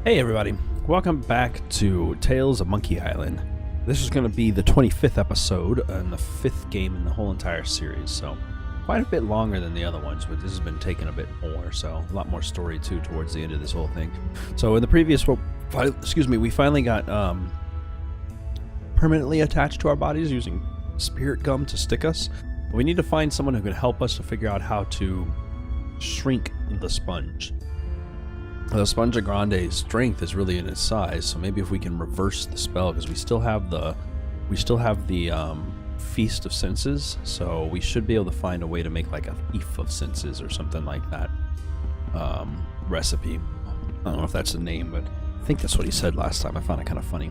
Hey everybody, welcome back to Tales of Monkey Island. This is going to be the 25th episode and the 5th game in the whole entire series, so quite a bit longer than the other ones, but this has been taking a bit more, so a lot more story too towards the end of this whole thing. So in the previous, we finally got permanently attached to our bodies using spirit gum to stick us. We need to find someone who can help us to figure out how to shrink the sponge. The Esponja Grande's strength is really in its size, so maybe if we can reverse the spell, because we still have the Feast of Senses, so we should be able to find a way to make like a Thief of Senses or something like that recipe. I don't know if that's the name, but I think that's what he said last time. I found it kind of funny.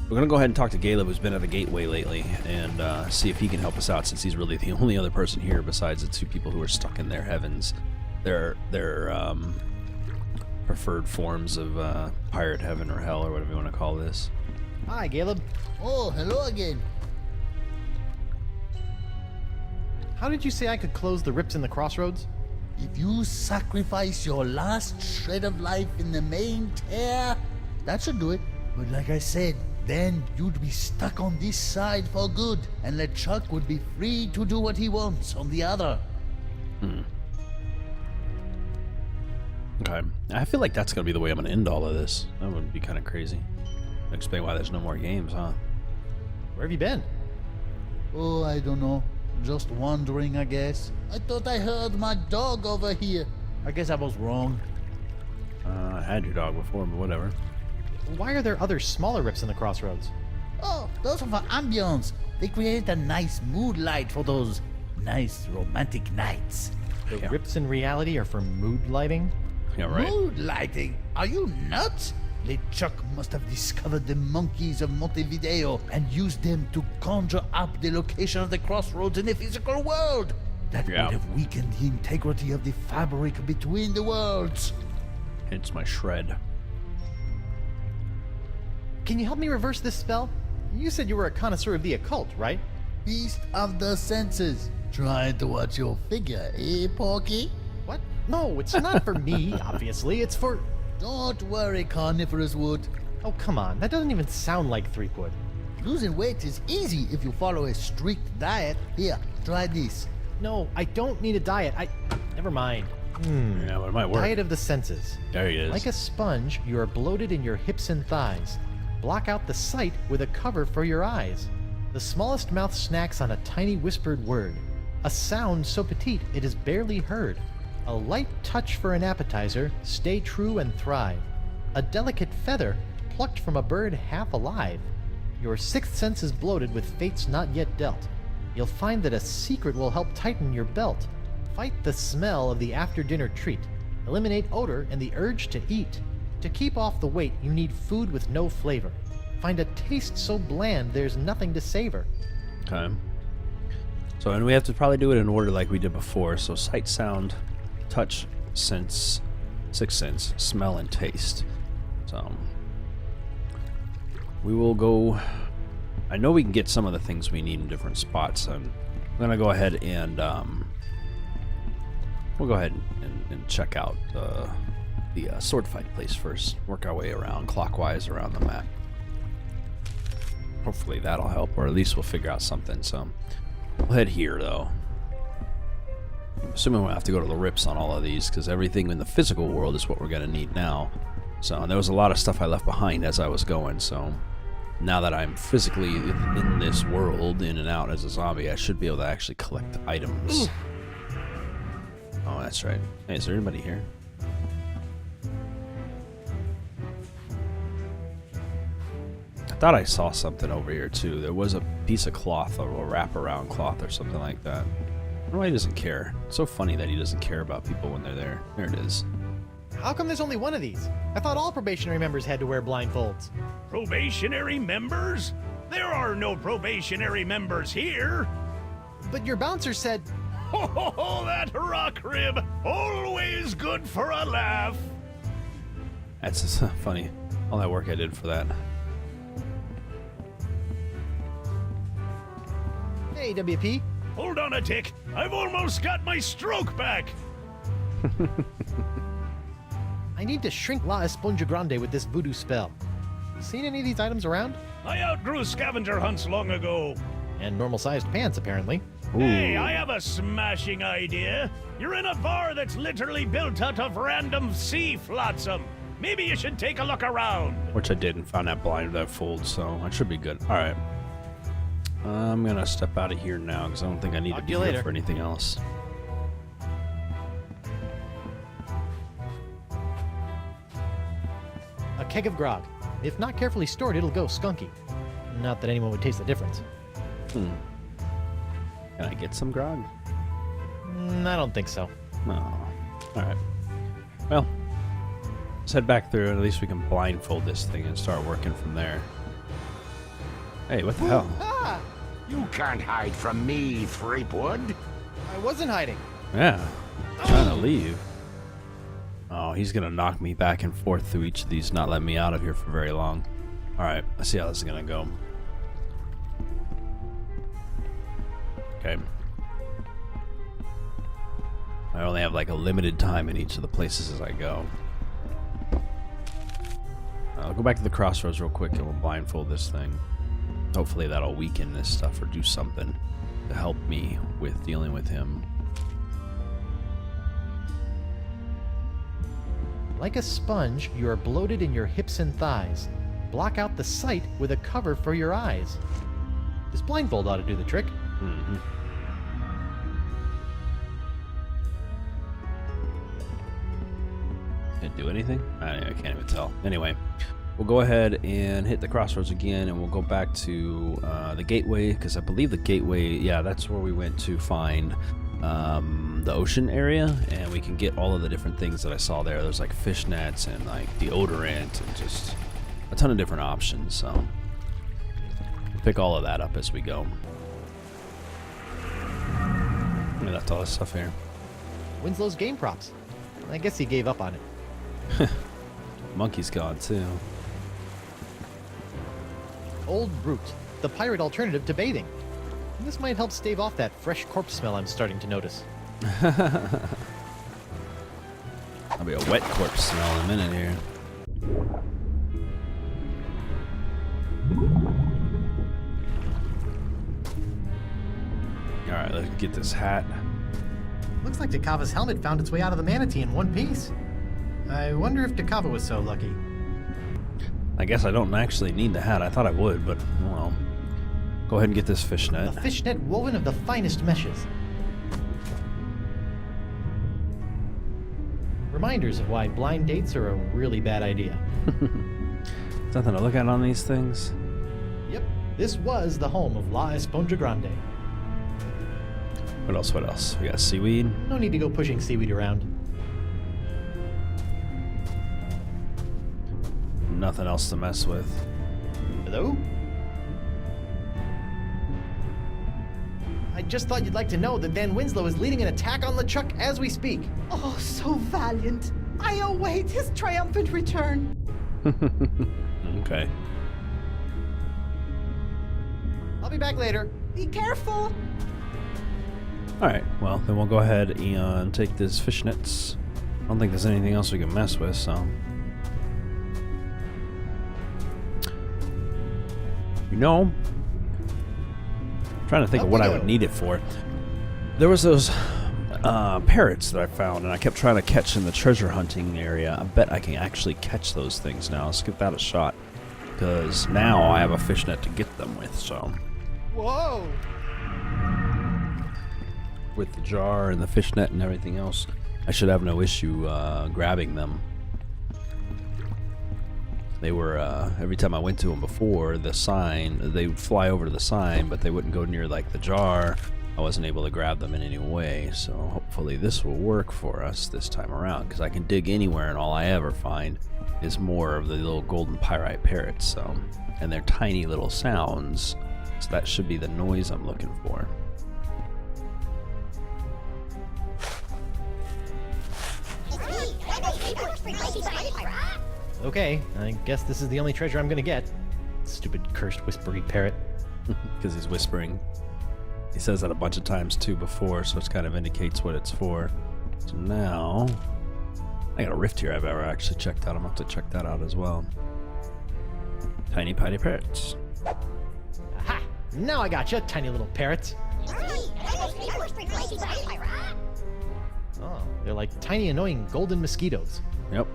We're gonna go ahead and talk to Caleb, who's been at the gateway lately, and see if he can help us out, since he's really the only other person here besides the two people who are stuck in their heavens, their preferred forms of pirate heaven or hell, or whatever you want to call this. Hi, Caleb. Oh, hello again. How did you say I could close the rips in the crossroads? If you sacrifice your last shred of life in the main tear, that should do it. But like I said, then you'd be stuck on this side for good, and LeChuck would be free to do what he wants on the other. Okay. I feel like that's going to be the way I'm going to end all of this. That would be kind of crazy. Explain why there's no more games, huh? Where have you been? Oh, I don't know. Just wandering, I guess. I thought I heard my dog over here. I guess I was wrong. I had your dog before, but whatever. Why are there other smaller rips in the crossroads? Oh, those are for ambience. They create a nice mood light for those nice romantic nights. The rips in reality are for mood lighting? Yeah, right. Mood lighting? Are you nuts? LeChuck must have discovered the monkeys of Montevideo and used them to conjure up the location of the crossroads in the physical world. That would have weakened the integrity of the fabric between the worlds. Hence my shred. Can you help me reverse this spell? You said you were a connoisseur of the occult, right? Feast of the senses. Trying to watch your figure, eh, Porky? What? No, it's not for me, obviously. It's for... Don't worry, Carnivorous Wood. Oh, come on. That doesn't even sound like Threepwood. Losing weight is easy if you follow a strict diet. Here, try this. No, I don't need a diet. Never mind. Yeah, but it might work. Diet of the senses. There he is. Like a sponge, you are bloated in your hips and thighs. Block out the sight with a cover for your eyes. The smallest mouth snacks on a tiny whispered word. A sound so petite it is barely heard. A light touch for an appetizer, stay true and thrive. A delicate feather, plucked from a bird half alive. Your sixth sense is bloated with fates not yet dealt. You'll find that a secret will help tighten your belt. Fight the smell of the after-dinner treat. Eliminate odor and the urge to eat. To keep off the weight, you need food with no flavor. Find a taste so bland there's nothing to savor. Okay. So, and we have to probably do it in order like we did before. So, sight, sound, touch, sense, sixth sense, smell, and taste. So, we will go... I know we can get some of the things we need in different spots. I'm going to go ahead and... we'll go ahead and check out the sword fight place first. Work our way around clockwise around the map. Hopefully that'll help, or at least we'll figure out something. So we'll head here, though. I'm assuming we'll have to go to the rips on all of these, because everything in the physical world is what we're going to need now. So there was a lot of stuff I left behind as I was going, so now that I'm physically in this world, in and out as a zombie, I should be able to actually collect items. Oh, that's right. Hey, is there anybody here? I thought I saw something over here too. There was a piece of cloth, or a wraparound cloth or something like that. I don't know why he doesn't care. It's so funny that he doesn't care about people when they're there. There it is. How come there's only one of these? I thought all probationary members had to wear blindfolds. Probationary members? There are no probationary members here. But your bouncer said... Ho ho ho, that rock rib! Always good for a laugh! That's just funny. All that work I did for that. Hey, WP. Hold on a tick. I've almost got my stroke back. I need to shrink La Esponja Grande with this voodoo spell. Seen any of these items around? I outgrew scavenger hunts long ago. And normal-sized pants, apparently. Hey, I have a smashing idea. You're in a bar that's literally built out of random sea flotsam. Maybe you should take a look around. Which I did and found that blindfold, so I should be good. All right. I'm going to step out of here now because I don't think I need to be here for anything else. A keg of grog. If not carefully stored, it'll go skunky. Not that anyone would taste the difference. Can I get some grog? I don't think so. No. All right. Well, let's head back through, and at least we can blindfold this thing and start working from there. Hey, what the hell? Ah! You can't hide from me, Threepwood. I wasn't hiding. Yeah. Trying to leave. Oh, he's going to knock me back and forth through each of these, not let me out of here for very long. All right, let's see how this is going to go. Okay. I only have like a limited time in each of the places as I go. I'll go back to the crossroads real quick and we'll blindfold this thing. Hopefully that'll weaken this stuff or do something to help me with dealing with him. Like a sponge, you are bloated in your hips and thighs. Block out the sight with a cover for your eyes. This blindfold ought to do the trick. Mm-hmm. Did it do anything? I can't even tell. Anyway, we'll go ahead and hit the crossroads again, and we'll go back to the gateway, because I believe the gateway, yeah, that's where we went to find the ocean area, and we can get all of the different things that I saw there. There's like fish nets and like deodorant and just a ton of different options, so we'll pick all of that up as we go. I left all this stuff here. Winslow's game props. I guess he gave up on it. Monkey's gone too. Old Brute, the pirate alternative to bathing. This might help stave off that fresh corpse smell I'm starting to notice. That'll be a wet corpse smell in a minute here. Alright, let's get this hat. Looks like Takava's helmet found its way out of the manatee in one piece. I wonder if Takava was so lucky. I guess I don't actually need the hat. I thought I would, but well. Go ahead and get this fishnet. A fishnet woven of the finest meshes. Reminders of why blind dates are a really bad idea. Nothing to look at on these things. Yep, this was the home of La Esponja Grande. What else? What else? We got seaweed. No need to go pushing seaweed around. Nothing else to mess with. Hello? I just thought you'd like to know that Van Winslow is leading an attack on LeChuck as we speak. Oh, so valiant. I await his triumphant return. Okay. I'll be back later. Be careful. Alright, well, then we'll go ahead and take these fishnets. I don't think there's anything else we can mess with, so. You know, I'm trying to think of what I would need it for. There was those parrots that I found, and I kept trying to catch in the treasure hunting area. I bet I can actually catch those things now. Let's give that a shot, because now I have a fishnet to get them with, so. Whoa! With the jar and the fishnet and everything else, I should have no issue grabbing them. They were, every time I went to them before, the sign, they would fly over to the sign, but they wouldn't go near, like, the jar. I wasn't able to grab them in any way, so hopefully this will work for us this time around, because I can dig anywhere, and all I ever find is more of the little golden pyrite parrots, so, and their tiny little sounds, so that should be the noise I'm looking for. Okay, I guess this is the only treasure I'm gonna get. Stupid cursed whispery parrot. Because he's whispering. He says that a bunch of times too before, so it kind of indicates what it's for. So now, I got a rift here I've ever actually checked out. I'm going to have to check that out as well. Tiny Patty Parrots. Aha! Now I got you, tiny little parrots. Oh, they're like tiny, annoying golden mosquitoes. Yep.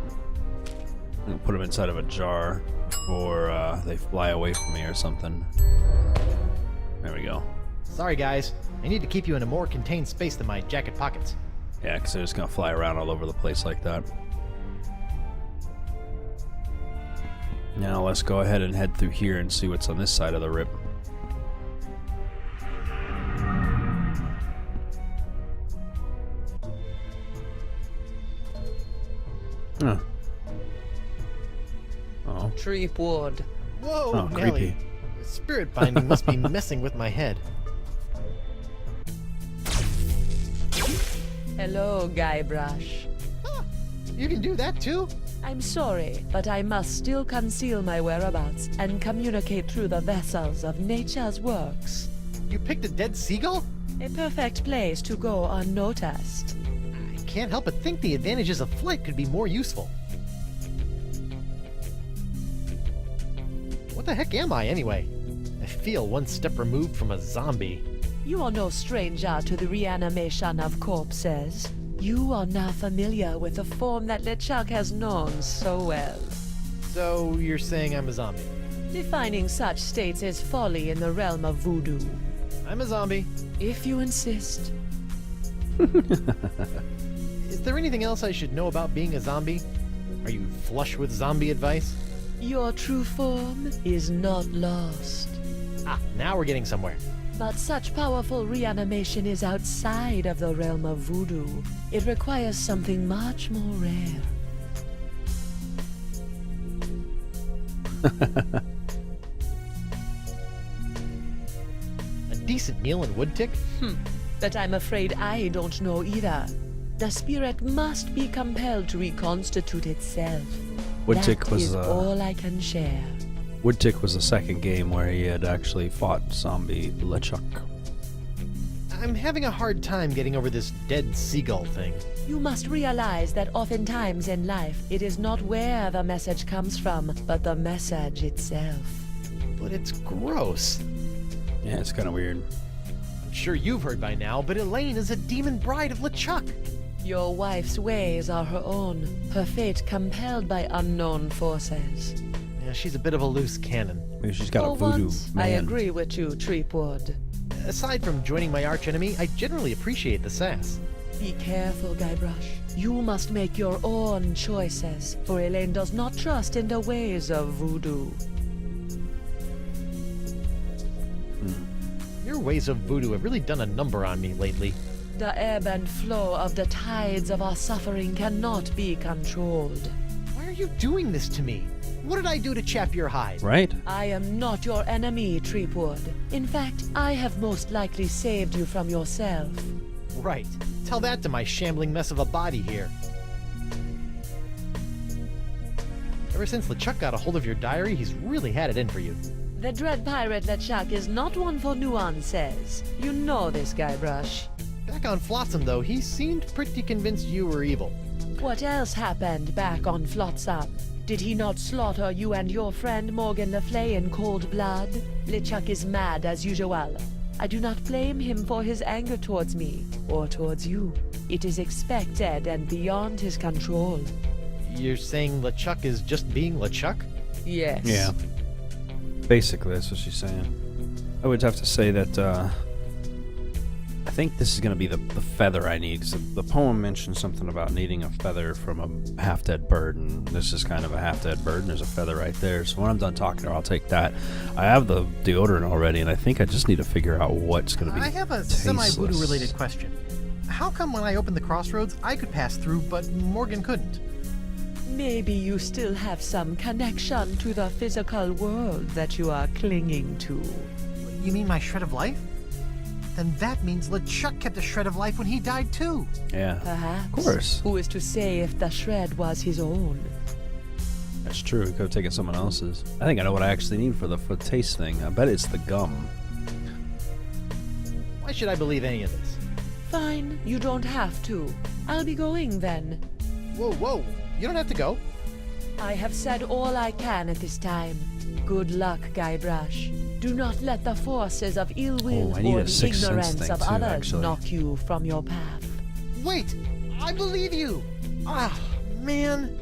I'm going to put them inside of a jar before they fly away from me or something. There we go. Sorry, guys. I need to keep you in a more contained space than my jacket pockets. Yeah, because they're just going to fly around all over the place like that. Now let's go ahead and head through here and see what's on this side of the rip. Huh. Oh. Treepwood. Whoa, Oh, Nelly. creepy. Spirit binding must be messing with my head. Hello, Guybrush. Ah, you can do that too? I'm sorry, but I must still conceal my whereabouts and communicate through the vessels of nature's works. You picked a dead seagull? A perfect place to go unnoticed. I can't help but think the advantages of flight could be more useful. What the heck am I, anyway? I feel one step removed from a zombie. You are no stranger to the reanimation of corpses. You are now familiar with the form that LeChuck has known so well. So, you're saying I'm a zombie? Defining such states is folly in the realm of voodoo. I'm a zombie. If you insist. Is there anything else I should know about being a zombie? Are you flush with zombie advice? Your true form is not lost. Ah, now we're getting somewhere. But such powerful reanimation is outside of the realm of voodoo. It requires something much more rare. A decent meal in Woodtick? But I'm afraid I don't know either. The spirit must be compelled to reconstitute itself. Woodtick That was is all I can share. Woodtick was the second game where he had actually fought zombie LeChuck. I'm having a hard time getting over this dead seagull thing. You must realize that oftentimes in life, it is not where the message comes from, but the message itself. But it's gross. Yeah, it's kind of weird. I'm sure you've heard by now, but Elaine is a demon bride of LeChuck. Your wife's ways are her own, her fate compelled by unknown forces. Yeah, she's a bit of a loose cannon. Maybe she's got For a voodoo once, man. I agree with you, Treepwood. Aside from joining my archenemy, I generally appreciate the sass. Be careful, Guybrush. You must make your own choices, for Elaine does not trust in the ways of voodoo. Your ways of voodoo have really done a number on me lately. The ebb and flow of the tides of our suffering cannot be controlled. Why are you doing this to me? What did I do to chap your hide? Right? I am not your enemy, Treepwood. In fact, I have most likely saved you from yourself. Right. Tell that to my shambling mess of a body here. Ever since LeChuck got a hold of your diary, he's really had it in for you. The dread pirate LeChuck is not one for nuances. You know this, Guybrush. Back on Flotsam, though, he seemed pretty convinced you were evil. What else happened back on Flotsam? Did he not slaughter you and your friend Morgan Le Fay in cold blood? LeChuck is mad as usual. I do not blame him for his anger towards me, or towards you. It is expected and beyond his control. You're saying LeChuck is just being LeChuck? Yes. Yeah. Basically, that's what she's saying. I would have to say that, I think this is going to be the feather I need. 'Cause the poem mentions something about needing a feather from a half-dead bird, and this is kind of a half-dead bird, and there's a feather right there. So when I'm done talking to her, I'll take that. I have the deodorant already, and I think I just need to figure out what's going to be I have a tasteless. semi-voodoo related question. How come when I opened the crossroads, I could pass through, but Morgan couldn't? Maybe you still have some connection to the physical world that you are clinging to. You mean my shred of life? Then that means LeChuck kept a shred of life when he died too. Yeah, Perhaps. of course. Who is to say if the shred was his own? That's true. He could have taken someone else's. I think I know what I actually need for the taste thing. I bet it's the gum. Why should I believe any of this? Fine, you don't have to. I'll be going then. Whoa, whoa. You don't have to go. I have said all I can at this time. Good luck, Guybrush. Do not let the forces of ill will I need or a the Sixth Sense ignorance thing of too, others actually. knock you from your path. Wait! I believe you! Ah, man.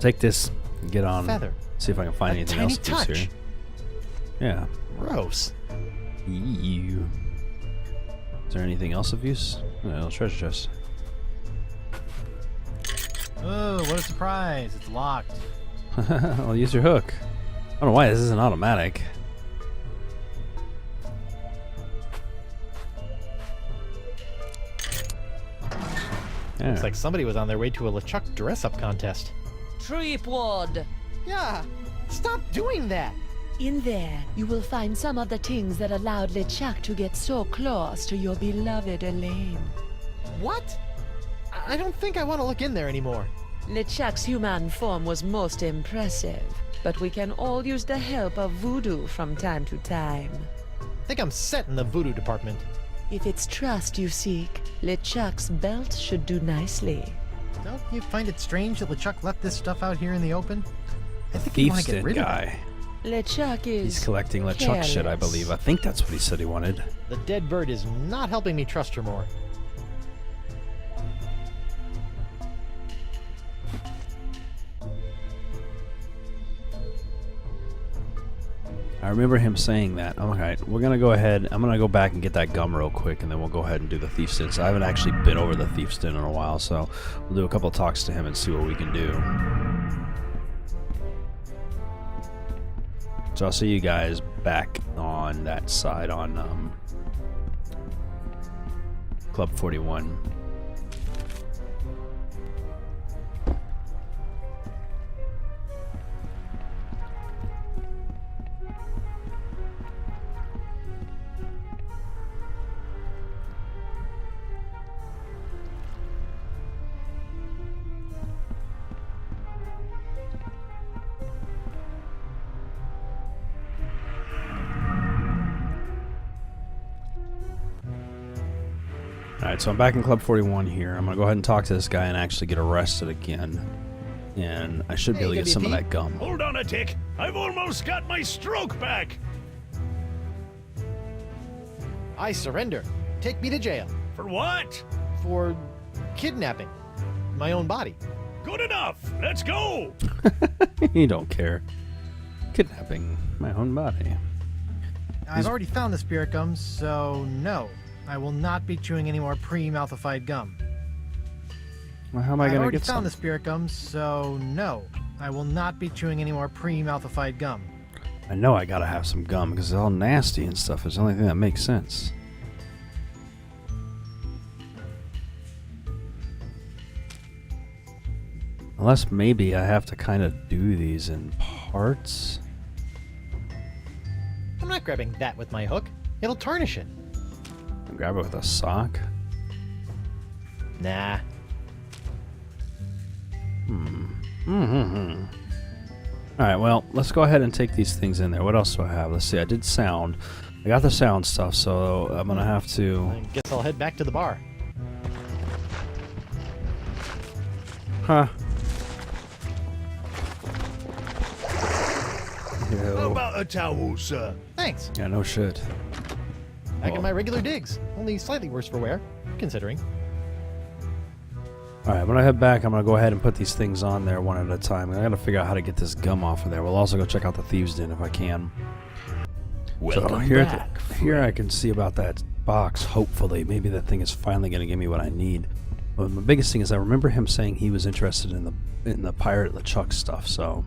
Take this and get on. Feather. See if I can find A anything tiny else of use touch. here. Yeah. Gross. Ew. Is there anything else of use? No, treasure chest. Oh, what a surprise. It's locked. I'll use your hook. I don't know why this isn't automatic. Yeah. Looks like somebody was on their way to a LeChuck dress-up contest. Tripward! Yeah! Stop doing that! In there, you will find some of the things that allowed LeChuck to get so close to your beloved Elaine. What? I don't think I want to look in there anymore. LeChuck's human form was most impressive, but we can all use the help of voodoo from time to time. I think I'm set in the voodoo department. If it's trust you seek, LeChuck's belt should do nicely. Don't you find it strange that LeChuck left this stuff out here in the open? I think you want Thief's to get Den rid of it. guy. LeChuck is He's collecting LeChuck shit, I careless. believe. I think that's what he said he wanted. The dead bird is not helping me trust her more. I remember him saying that. Okay, we're gonna go ahead. I'm gonna go back and get that gum real quick, and then we'll go ahead and do the Thief's Den. So I haven't actually been over the Thief's Den in a while, so we'll do a couple talks to him and see what we can do. So I'll see you guys back on that side on Club 41. Alright, so I'm back in Club 41 here. I'm going to go ahead and talk to this guy and actually get arrested again. And I should be able to get some of that gum. Hold on a tick. I've almost got my stroke back. I surrender. Take me to jail. For what? For kidnapping my own body. Good enough. Let's go. You don't care. Kidnapping my own body. I've already found the spirit gum, so no. I will not be chewing any more pre-mouthified gum. Well, how am I I've going to already get found some? the spirit gum, so no. I will not be chewing any more pre-mouthified gum. I know I got to have some gum because it's all nasty and stuff. It's the only thing that makes sense. Unless maybe I have to kind of do these in parts. I'm not grabbing that with my hook. It'll tarnish it. Grab it with a sock. Nah. Alright, well, let's go ahead and take these things in there. What else do I have? Let's see, I did sound. I got the sound stuff, so I'm going to have to... I guess I'll head back to the bar. Huh. How Ew. about a towel, sir? Thanks. Yeah, no shit. Back Oh. in my regular digs. Only slightly worse for wear, considering. Alright, when I head back, I'm going to go ahead and put these things on there one at a time. I got to figure out how to get this gum off of there. We'll also go check out the Thieves' Den if I can. So here I can see about that box, hopefully. Maybe that thing is finally going to give me what I need. But the biggest thing is I remember him saying he was interested in the Pirate LeChuck stuff, so...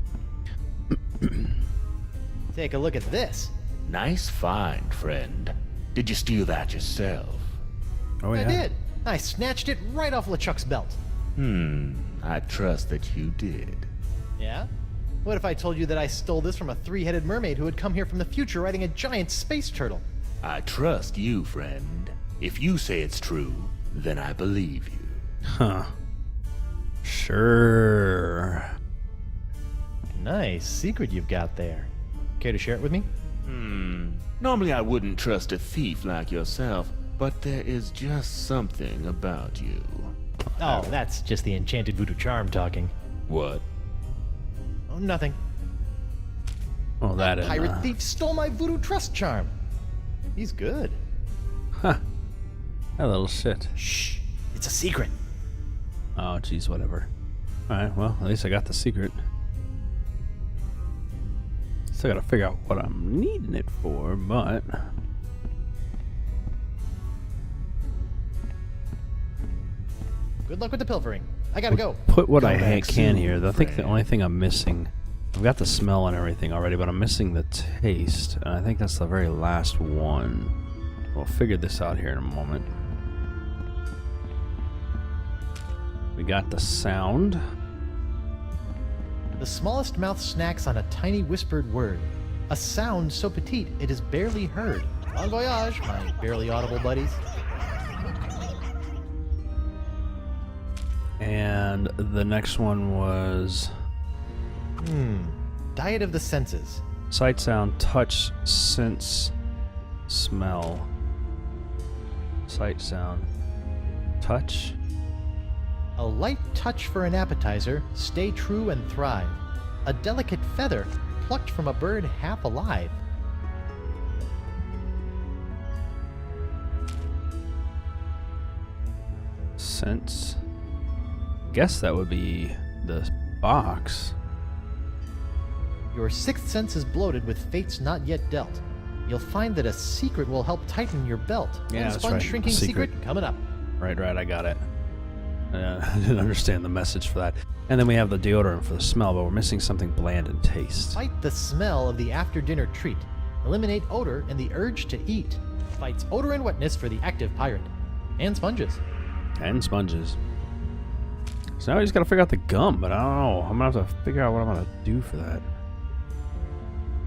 Take a look at this. Nice find, friend. Did you steal that yourself? Oh, yeah. I did. I snatched it right off LeChuck's belt. I trust that you did. Yeah? What if I told you that I stole this from a three-headed mermaid who had come here from the future riding a giant space turtle? I trust you, friend. If you say it's true, then I believe you. Huh. Sure. Nice secret you've got there. Care to share it with me? Normally I wouldn't trust a thief like yourself, but there is just something about you. Oh, that's just the enchanted voodoo charm talking. What? Oh, nothing. Oh, that and, Pirate thief stole my voodoo trust charm. He's good. Huh. That little shit. Shh. It's a secret. Oh, jeez, whatever. Alright, well, at least I got the secret. Still gotta figure out what I'm needing it for, but... Good luck with the pilfering. I gotta go. Put what I Come back can soon, here. I think the friend. only thing I'm missing... I've got the smell and everything already, but I'm missing the taste. And I think that's the very last one. We'll figure this out here in a moment. We got the sound. The smallest mouth snacks on a tiny whispered word. A sound so petite it is barely heard. Bon voyage, my barely audible buddies. And the next one was Diet of the senses. sight, sound, touch, sense, smell. Sight, sound, touch. A light touch for an appetizer, stay true and thrive. A delicate feather, plucked from a bird half alive. Sense. Guess that would be the box. Your sixth sense is bloated with fates not yet dealt. You'll find that a secret will help tighten your belt. Yeah, One that's sponge right, shrinking a secret. coming up. Right, I got it. I didn't understand the message for that. And then we have the deodorant for the smell, but we're missing something bland in taste. Fight the smell of the after-dinner treat. Eliminate odor and the urge to eat. Fights odor and wetness for the active pirate. And sponges. And sponges. So now we just gotta figure out the gum, but I don't know. I'm gonna have to figure out what I'm gonna do for that.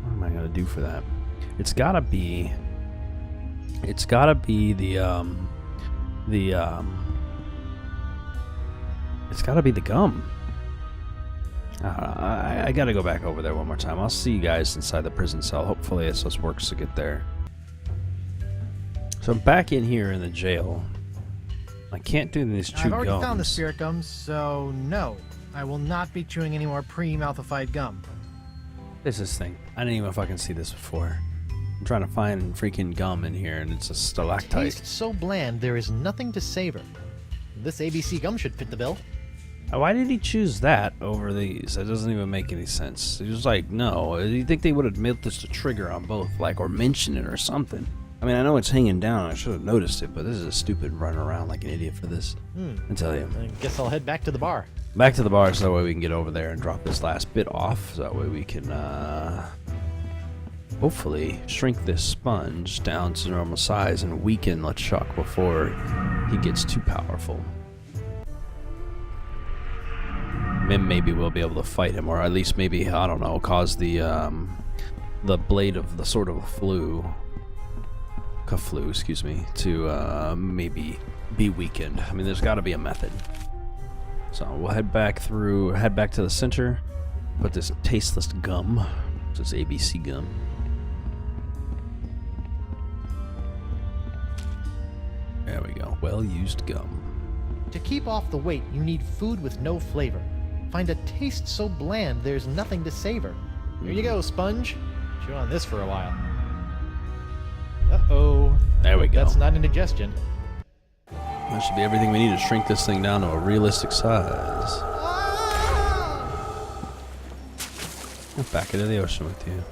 What am I gonna do for that? It's gotta be the it's gotta be the gum. I gotta go back over there one more time. I'll see you guys inside the prison cell. Hopefully this works to get there. So I'm back in here in the jail. I can't do these chew I've already gums. found the spirit gums, so no. I will not be chewing any more pre-mouthified gum. This is this thing. I didn't even fucking see this before. I'm trying to find freaking gum in here, and it's a stalactite. Taste so bland there is nothing to savor. This ABC gum should fit the bill. Why did he choose that over these? That doesn't even make any sense. He was like, no. You think they would have made this a trigger on both, like, or mention it or something? I mean, I know it's hanging down. I should have noticed it, but this is a stupid running around like an idiot for this. I tell you. I guess I'll head back to the bar. Back to the bar so that way we can get over there and drop this last bit off. So that way we can, hopefully shrink this sponge down to normal size and weaken LeChuck before he gets too powerful. Then maybe we'll be able to fight him, or at least maybe, I don't know, cause the blade of the sword of Kaflu, excuse me, to maybe be weakened. I mean, there's got to be a method. So we'll head back to the center, put this tasteless gum, which is ABC gum. There we go, well-used gum. To keep off the weight, you need food with no flavor. Find a taste so bland there's nothing to savor. Here you go, sponge. Chew on this for a while. Uh-oh. There we go. That's not indigestion. That should be everything we need to shrink this thing down to a realistic size. Back into the ocean with you.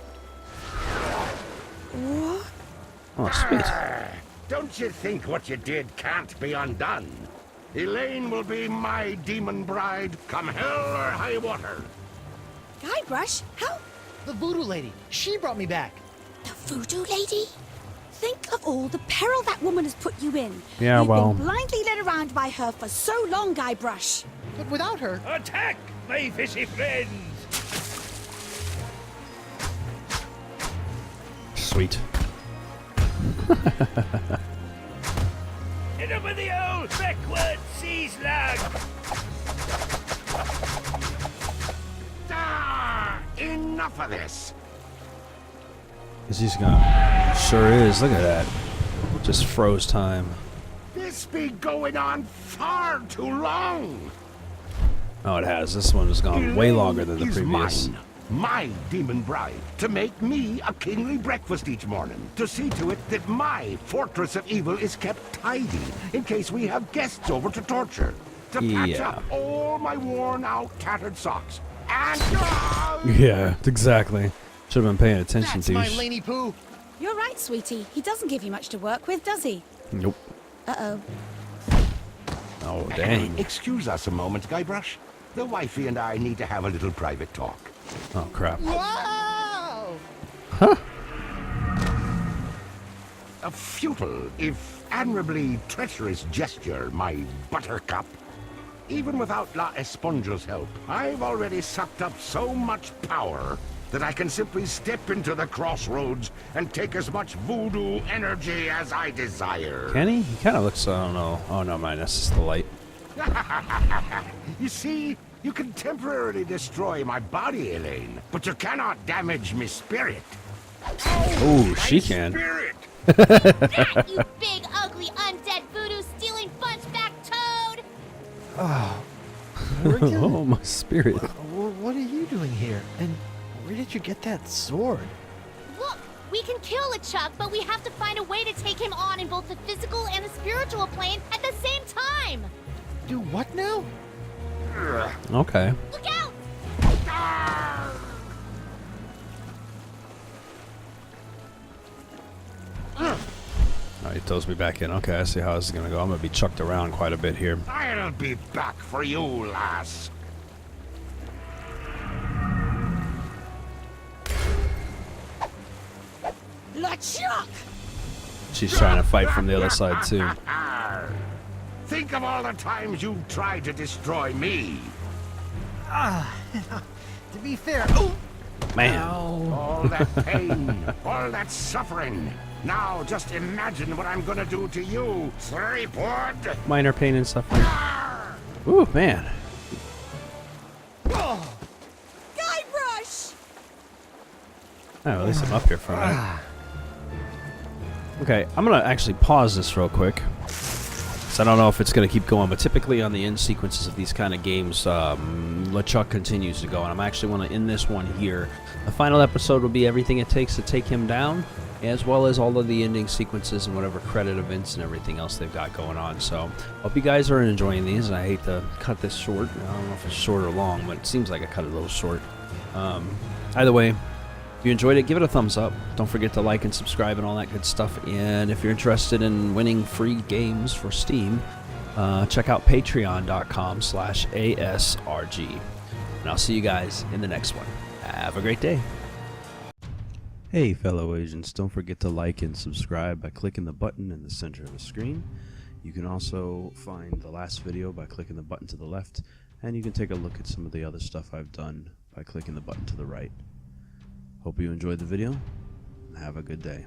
Oh, sweet. Don't you think what you did can't be undone? Elaine will be my demon bride, come hell or high water. Guybrush, how? The voodoo lady. She brought me back. The voodoo lady? Think of all the peril that woman has put you in. Yeah, You've well. been blindly led around by her for so long, Guybrush. But without her, Attack, my fishy friends! Sweet. Hit him with the old backward sea slug! Ah, enough of this. Is he's gonna? Sure is. Look at that. Just froze time. This be going on far too long. Oh, it has. This one has gone way longer than the Elaine is previous. mine, my demon bride, to make me a kingly breakfast each morning, to see to it that my fortress of evil is kept tidy in case we have guests over to torture, to patch Yeah. up all my worn-out, tattered socks, and Yeah, exactly. Should have been paying attention That's to my you. Laney Poo. You're right, sweetie. He doesn't give you much to work with, does he? Nope. Uh-oh. Oh, dang. Excuse us a moment, Guybrush. The wifey and I need to have a little private talk. Oh, crap. Whoa! A futile, if admirably treacherous gesture, my buttercup. Even without La Esponja's help, I've already sucked up so much power that I can simply step into the crossroads and take as much voodoo energy as I desire. Can he? He kind of looks, I don't know. Oh, no, mind. That's just the light. You see, you can temporarily destroy my body, Elaine, but you cannot damage my spirit. Oh, she can. Spirit! That, you big, ugly, undead voodoo-stealing bunchback toad! Morgan? Oh, my spirit. What are you doing here? And where did you get that sword? Look, we can kill LeChuck, but we have to find a way to take him on in both the physical and the spiritual plane at the same time! Do what now? Okay. Look out! Oh, he throws me back in. Okay, I see how this is going to go. I'm going to be chucked around quite a bit here. I'll be back for you, lass. LeChuck! She's trying to fight from the other side, too. Think of all the times you tried to destroy me. To be fair, Man. All that pain, all that suffering. Now just imagine what I'm gonna do to you, Threepwood. Minor pain and suffering. Ooh, man. Guybrush! Oh, at least I'm up here for a minute. Okay, I'm going to actually pause this real quick. So I don't know if it's going to keep going, but typically on the end sequences of these kind of games, LeChuck continues to go, and I'm actually want to end this one here. The final episode will be everything it takes to take him down, as well as all of the ending sequences and whatever credit events and everything else they've got going on. So hope you guys are enjoying these, and I hate to cut this short. I don't know if it's short or long, but it seems like I cut it a little short. Either way, if you enjoyed it, give it a thumbs up. Don't forget to like and subscribe and all that good stuff. And if you're interested in winning free games for Steam, check out patreon.com/ASRG. And I'll see you guys in the next one. Have a great day. Hey, fellow agents, don't forget to like and subscribe by clicking the button in the center of the screen. You can also find the last video by clicking the button to the left, and you can take a look at some of the other stuff I've done by clicking the button to the right. Hope you enjoyed the video, and have a good day.